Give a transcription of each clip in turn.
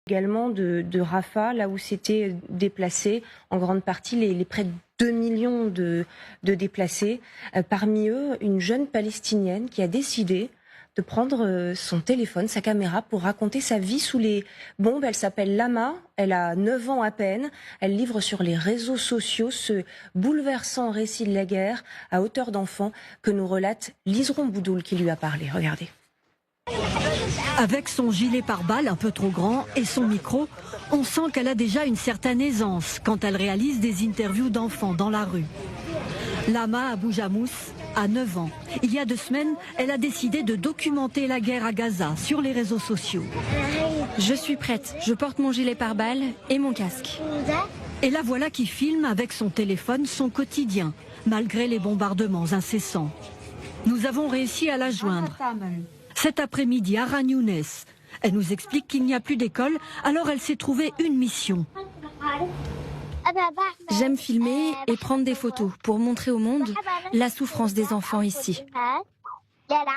Également de Rafah, là où s'étaient déplacés en grande partie les près de 2 millions de déplacés. Parmi eux, une jeune Palestinienne qui a décidé de prendre son téléphone, sa caméra, pour raconter sa vie sous les bombes. Elle s'appelle Lama, elle a 9 ans à peine. Elle livre sur les réseaux sociaux ce bouleversant récit de la guerre à hauteur d'enfant que nous relate Liseron Boudoul qui lui a parlé. Regardez. Avec son gilet pare-balles un peu trop grand et son micro, on sent qu'elle a déjà une certaine aisance quand elle réalise des interviews d'enfants dans la rue. Lama Abou Jamous a 9 ans. Il y a 2 semaines, elle a décidé de documenter la guerre à Gaza sur les réseaux sociaux. Je suis prête, je porte mon gilet pare-balles et mon casque. Et la voilà qui filme avec son téléphone son quotidien, malgré les bombardements incessants. Nous avons réussi à la joindre. Cet après-midi à Khan Younes, elle nous explique qu'il n'y a plus d'école, alors elle s'est trouvée une mission. J'aime filmer et prendre des photos pour montrer au monde la souffrance des enfants ici.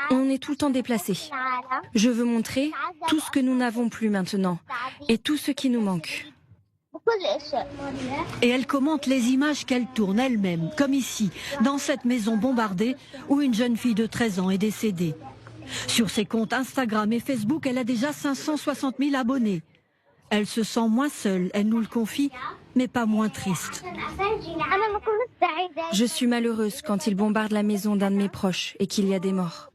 On est tout le temps déplacés. Je veux montrer tout ce que nous n'avons plus maintenant et tout ce qui nous manque. Et elle commente les images qu'elle tourne elle-même, comme ici, dans cette maison bombardée où une jeune fille de 13 ans est décédée. Sur ses comptes Instagram et Facebook, elle a déjà 560 000 abonnés. Elle se sent moins seule, elle nous le confie, mais pas moins triste. Je suis malheureuse quand ils bombardent la maison d'un de mes proches et qu'il y a des morts.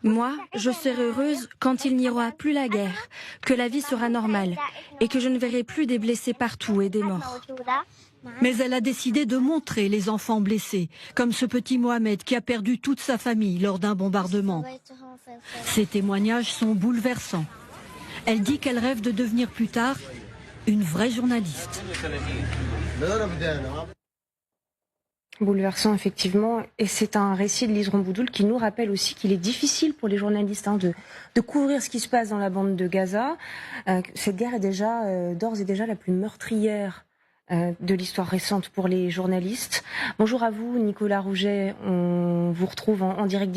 Moi, je serai heureuse quand il n'y aura plus la guerre, que la vie sera normale et que je ne verrai plus des blessés partout et des morts. Mais elle a décidé de montrer les enfants blessés, comme ce petit Mohamed qui a perdu toute sa famille lors d'un bombardement. Ces témoignages sont bouleversants. Elle dit qu'elle rêve de devenir plus tard une vraie journaliste. Bouleversant, effectivement. Et c'est un récit de Liseron Boudoul qui nous rappelle aussi qu'il est difficile pour les journalistes de couvrir ce qui se passe dans la bande de Gaza. Cette guerre est déjà, d'ores et déjà, la plus meurtrière de l'histoire récente pour les journalistes. Bonjour à vous, Nicolas Rouget. On vous retrouve en direct d'ici.